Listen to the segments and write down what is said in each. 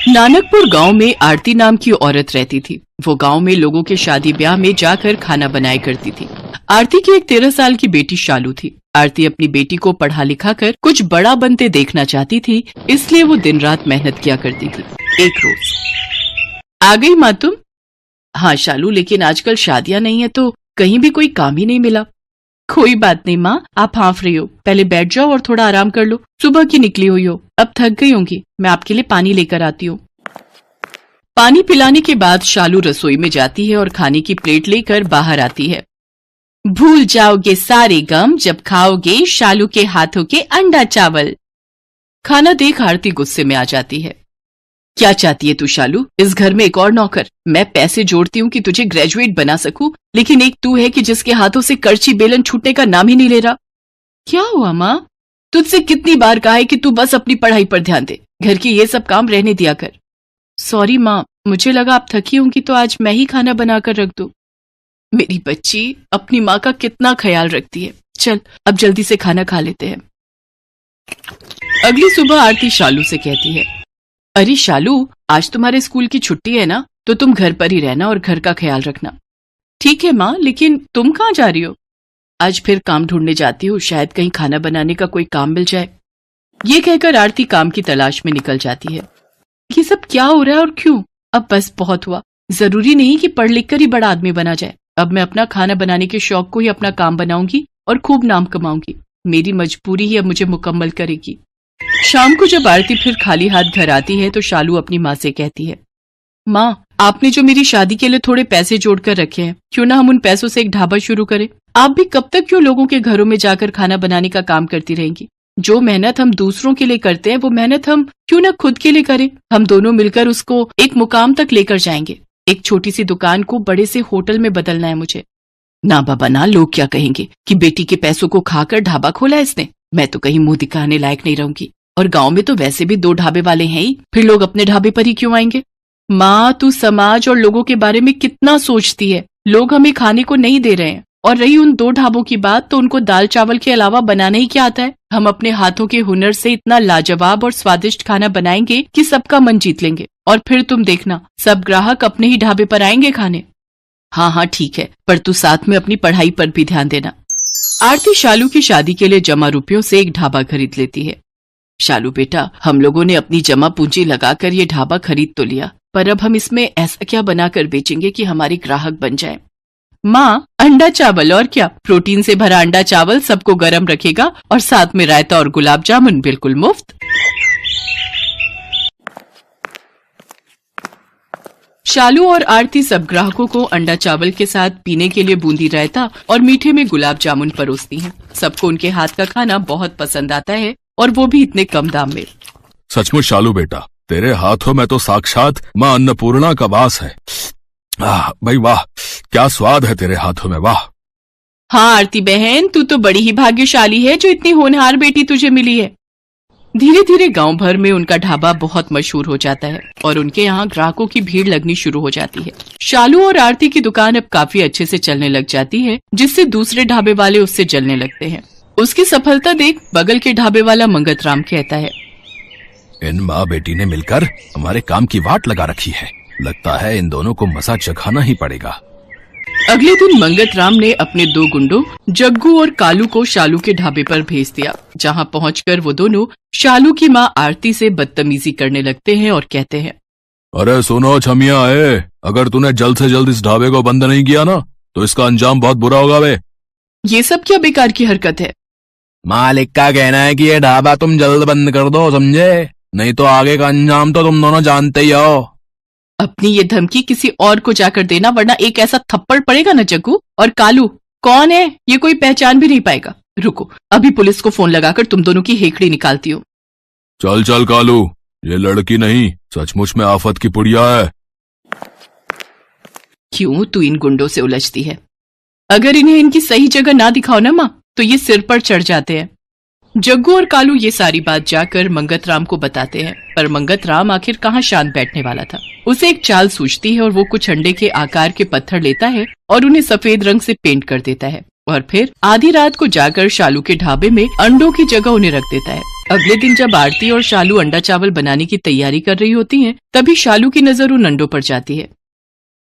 नानकपुर गांव में आरती नाम की औरत रहती थी। वो गांव में लोगों के शादी ब्याह में जाकर खाना बनाया करती थी। आरती की एक 13 साल की बेटी शालू थी। आरती अपनी बेटी को पढ़ा लिखा कर कुछ बड़ा बनते देखना चाहती थी, इसलिए वो दिन रात मेहनत किया करती थी। एक रोज, आ गई माँ तुम? हाँ शालू, लेकिन आजकल शादियां नहीं है तो कहीं भी कोई काम ही नहीं मिला। कोई बात नहीं माँ, आप हाफ रही हो, पहले बैठ जाओ और थोड़ा आराम कर लो। सुबह की निकली हुई हो, अब थक गई होंगी, मैं आपके लिए पानी लेकर आती हूँ। पानी पिलाने के बाद शालू रसोई में जाती है और खाने की प्लेट लेकर बाहर आती है। भूल जाओगे सारे गम जब खाओगे शालू के हाथों के अंडा चावल। खाना देख आरती गुस्से में आ जाती है। क्या चाहती है तू शालू? इस घर में एक और नौकर? मैं पैसे जोड़ती हूँ कि तुझे ग्रेजुएट बना सकूं, लेकिन एक तू है कि जिसके हाथों से करची बेलन छूटने का नाम ही नहीं ले रहा। क्या हुआ माँ? तुझसे कितनी बार कहा है कि तू बस अपनी पढ़ाई पर ध्यान दे, घर के ये सब काम रहने दिया कर। सॉरी माँ, मुझे लगा आप थकी होंगी तो आज मैं ही खाना बनाकर रख दूं। मेरी बच्ची अपनी माँ का कितना ख्याल रखती है। चल अब जल्दी से खाना खा लेते हैं। अगली सुबह आरती शालू से कहती है, अरे शालू, आज तुम्हारे स्कूल की छुट्टी है ना, तो तुम घर पर ही रहना और घर का ख्याल रखना। ठीक है माँ, लेकिन तुम कहाँ जा रही हो? आज फिर काम ढूंढने जाती हूँ, शायद कहीं खाना बनाने का कोई काम मिल जाए। ये कहकर आरती काम की तलाश में निकल जाती है। ये सब क्या हो रहा है और क्यों? अब बस बहुत हुआ, जरूरी नहीं कि पढ़ लिख कर ही बड़ा आदमी बना जाए। अब मैं अपना खाना बनाने के शौक को ही अपना काम बनाऊंगी और खूब नाम कमाऊंगी। मेरी मजबूरी ही अब मुझे मुकम्मल करेगी। शाम को जब आरती फिर खाली हाथ घर आती है तो शालू अपनी माँ से कहती है, माँ, आपने जो मेरी शादी के लिए थोड़े पैसे जोड़कर रखे हैं, क्यों ना हम उन पैसों से एक ढाबा शुरू करें? आप भी कब तक क्यों लोगों के घरों में जाकर खाना बनाने का काम करती रहेंगी? जो मेहनत हम दूसरों के लिए करते हैं वो मेहनत हम क्यों ना खुद के लिए करें। हम दोनों मिलकर उसको एक मुकाम तक लेकर जाएंगे। एक छोटी सी दुकान को बड़े से होटल में बदलना है मुझे। ना बाबा ना, लोग क्या कहेंगे कि बेटी के पैसों को खाकर ढाबा खोला इसने। मैं तो कहीं मुंह दिखाने लायक नहीं रहूंगी, और गांव में तो वैसे भी 2 ढाबे वाले हैं ही, फिर लोग अपने ढाबे पर ही क्यों आएंगे? माँ, तू समाज और लोगों के बारे में कितना सोचती है। लोग हमें खाने को नहीं दे रहे हैं, और रही उन 2 ढाबों की बात, तो उनको दाल चावल के अलावा बनाना ही क्या आता है? हम अपने हाथों के हुनर से इतना लाजवाब और स्वादिष्ट खाना बनाएंगे कि सबका मन जीत लेंगे, और फिर तुम देखना सब ग्राहक अपने ही ढाबे पर आएंगे खाने। हाँ हाँ ठीक है, पर तू साथ में अपनी पढ़ाई पर भी ध्यान देना। आरती शालू की शादी के लिए जमा रुपयों से एक ढाबा खरीद लेती है। शालू बेटा, हम लोगों ने अपनी जमा पूंजी लगाकर ये ढाबा खरीद तो लिया, पर अब हम इसमें ऐसा क्या बनाकर बेचेंगे कि हमारे ग्राहक बन जाए? माँ, अंडा चावल, और क्या? प्रोटीन से भरा अंडा चावल सबको गर्म रखेगा, और साथ में रायता और गुलाब जामुन बिल्कुल मुफ्त। शालू और आरती सब ग्राहकों को अंडा चावल के साथ पीने के लिए बूंदी रायता और मीठे में गुलाब जामुन परोसती हैं। सबको उनके हाथ का खाना बहुत पसंद आता है, और वो भी इतने कम दाम में। सचमुच शालू बेटा, तेरे हाथों में तो साक्षात माँ अन्नपूर्णा का वास है। भाई वाह, क्या स्वाद है तेरे हाथों में, वाह। हाँ आरती बहन, तू तो बड़ी ही भाग्यशाली है जो इतनी होनहार बेटी तुझे मिली है। धीरे धीरे गांव भर में उनका ढाबा बहुत मशहूर हो जाता है, और उनके यहाँ ग्राहकों की भीड़ लगनी शुरू हो जाती है। शालू और आरती की दुकान अब काफी अच्छे से चलने लग जाती है, जिससे दूसरे ढाबे वाले उससे जलने लगते हैं। उसकी सफलता देख बगल के ढाबे वाला मंगत राम कहता है, इन माँ बेटी ने मिलकर हमारे काम की वाट लगा रखी है। लगता है इन दोनों को मजा चखाना ही पड़ेगा। अगले दिन मंगत राम ने अपने 2 गुंडों जग्गू और कालू को शालू के ढाबे पर भेज दिया, जहां पहुंचकर वो दोनों शालू की माँ आरती से बदतमीजी करने लगते हैं और कहते हैं, अरे सुनो छमिया, अगर तूने जल्द से जल्द इस ढाबे को बंद नहीं किया ना तो इसका अंजाम बहुत बुरा होगा बे। ये सब क्या बेकार की हरकत है? मालिक का कहना है कि ये ढाबा तुम जल्द बंद कर दो, समझे? नहीं तो आगे का अंजाम तो तुम दोनों जानते ही हो। अपनी ये धमकी किसी और को जाकर देना, वरना एक ऐसा थप्पड़ पड़ेगा ना जग्गू। और कालू कौन है? ये कोई पहचान भी नहीं पाएगा। रुको, अभी पुलिस को फोन लगाकर तुम दोनों की हेकड़ी निकालती हूँ। चल चल कालू, ये लड़की नहीं सचमुच में आफत की पुड़िया है। क्यों तू इन गुंडों से उलझती है? अगर इन्हें इनकी सही जगह ना दिखाओ ना माँ, तो ये सिर पर चढ़ जाते हैं। जग्गू और कालू ये सारी बात जाकर मंगत राम को बताते हैं, पर मंगत राम आखिर कहाँ शांत बैठने वाला था। उसे एक चाल सूझती है और वो कुछ अंडे के आकार के पत्थर लेता है और उन्हें सफेद रंग से पेंट कर देता है, और फिर आधी रात को जाकर शालू के ढाबे में अंडों की जगह उन्हें रख देता है। अगले दिन जब आरती और शालू अंडा चावल बनाने की तैयारी कर रही होती हैं, तभी शालू की नजर उन अंडों पर जाती है।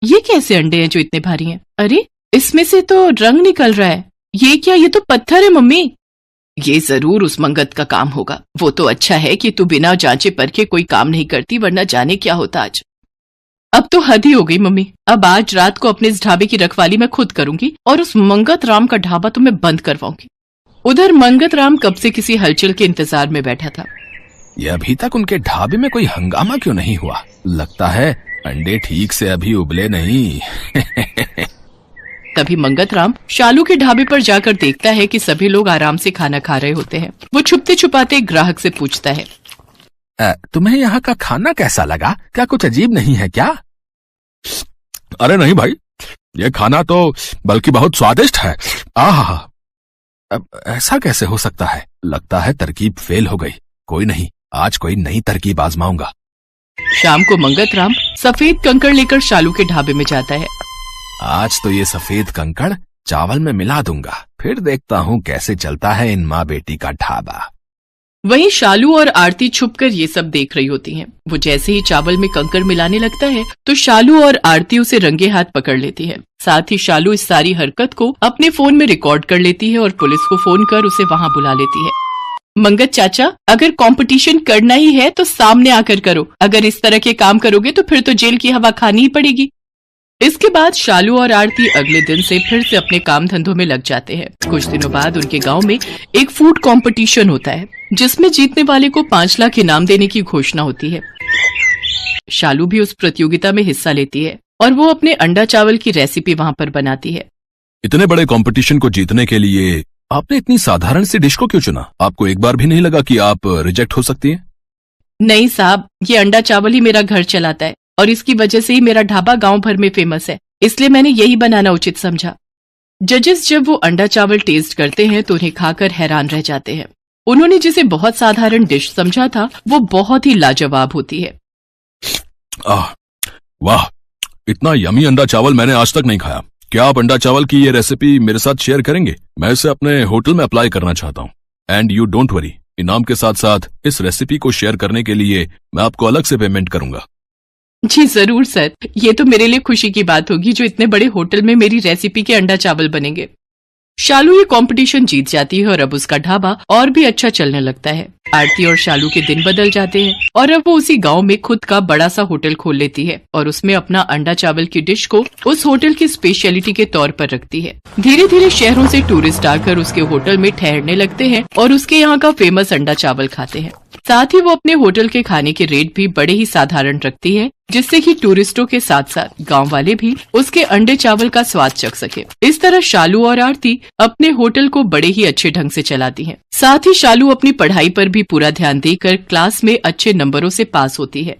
ये कैसे अंडे हैं जो इतने भारी हैं? अरे इसमें से तो रंग निकल रहा है। ये क्या? ये तो पत्थर है मम्मी। ये जरूर उस मंगत का काम होगा। वो तो अच्छा है कि तू बिना जांचे परखे कोई काम नहीं करती, वरना जाने क्या होता आज। अब तो हद ही हो गई मम्मी। अब आज रात को अपने इस ढाबे की रखवाली मैं खुद करूंगी और उस मंगत राम का ढाबा तो मैं बंद करवाऊंगी। उधर मंगत राम कब से किसी हलचल के इंतजार में बैठा था। ये अभी तक उनके ढाबे में कोई हंगामा क्यों नहीं हुआ? लगता है अंडे ठीक से अभी उबले नहीं। तभी मंगत राम शालू के ढाबे पर जाकर देखता है कि सभी लोग आराम से खाना खा रहे होते हैं। वो छुपते छुपाते एक ग्राहक से पूछता है, तुम्हें यहाँ का खाना कैसा लगा? क्या कुछ अजीब नहीं है क्या? अरे नहीं भाई, ये खाना तो बल्कि बहुत स्वादिष्ट है। आहा, अब ऐसा कैसे हो सकता है? लगता है तरकीब फेल हो गई। कोई नहीं, आज कोई नई तरकीब आजमाऊंगा। शाम को मंगत राम सफेद कंकड़ लेकर शालू के ढाबे में जाता है। आज तो ये सफेद कंकड़ चावल में मिला दूंगा, फिर देखता हूँ कैसे चलता है इन माँ बेटी का ढाबा। वहीं शालू और आरती छुपकर ये सब देख रही होती हैं। वो जैसे ही चावल में कंकड़ मिलाने लगता है तो शालू और आरती उसे रंगे हाथ पकड़ लेती है। साथ ही शालू इस सारी हरकत को अपने फोन में रिकॉर्ड कर लेती है और पुलिस को फोन कर उसे वहां बुला लेती है। मंगत चाचा, अगर कंपटीशन करना ही है तो सामने आकर करो। अगर इस तरह के काम करोगे तो फिर तो जेल की हवा खानी ही पड़ेगी। इसके बाद शालू और आरती अगले दिन से फिर से अपने काम धंधों में लग जाते हैं। कुछ दिनों बाद उनके गांव में एक फूड कंपटीशन होता है, जिसमें जीतने वाले को 5 लाख इनाम देने की घोषणा होती है। शालू भी उस प्रतियोगिता में हिस्सा लेती है और वो अपने अंडा चावल की रेसिपी वहां पर बनाती है। इतने बड़े कंपटीशन को जीतने के लिए आपने इतनी साधारण सी डिश को क्यों चुना? आपको एक बार भी नहीं लगा कि आप रिजेक्ट हो सकती हैं? नहीं साहब, ये अंडा चावल ही मेरा घर चलाता है और इसकी वजह से ही मेरा ढाबा गांव भर में फेमस है, इसलिए मैंने यही बनाना उचित समझा। जजेस जब वो अंडा चावल टेस्ट करते हैं तो उन्हें खाकर हैरान रह जाते हैं। उन्होंने जिसे बहुत साधारण डिश समझा था वो बहुत ही लाजवाब होती है। वाह, इतना यमी अंडा चावल मैंने आज तक नहीं खाया। क्या आप अंडा चावल की ये रेसिपी मेरे साथ शेयर करेंगे? मैं इसे अपने होटल में अप्लाई करना चाहता हूँ। एंड यू डोंट वरी, इनाम के साथ साथ इस रेसिपी को शेयर करने के लिए मैं आपको अलग से पेमेंट करूंगा। जी जरूर सर, ये तो मेरे लिए खुशी की बात होगी जो इतने बड़े होटल में मेरी रेसिपी के अंडा चावल बनेंगे। शालू ये कंपटीशन जीत जाती है और अब उसका ढाबा और भी अच्छा चलने लगता है। आरती और शालू के दिन बदल जाते हैं और अब वो उसी गांव में खुद का बड़ा सा होटल खोल लेती है और उसमें अपना अंडा चावल की डिश को उस होटल की स्पेशलिटी के तौर पर रखती है। धीरे धीरे शहरों से टूरिस्ट आकर उसके होटल में ठहरने लगते हैं और उसके यहाँ का फेमस अंडा चावल खाते हैं। साथ ही वो अपने होटल के खाने के रेट भी बड़े ही साधारण रखती है, जिससे कि टूरिस्टों के साथ साथ गांव वाले भी उसके अंडे चावल का स्वाद चख सके। इस तरह शालू और आरती अपने होटल को बड़े ही अच्छे ढंग से चलाती हैं। साथ ही शालू अपनी पढ़ाई पर भी पूरा ध्यान देकर क्लास में अच्छे नंबरों से पास होती है।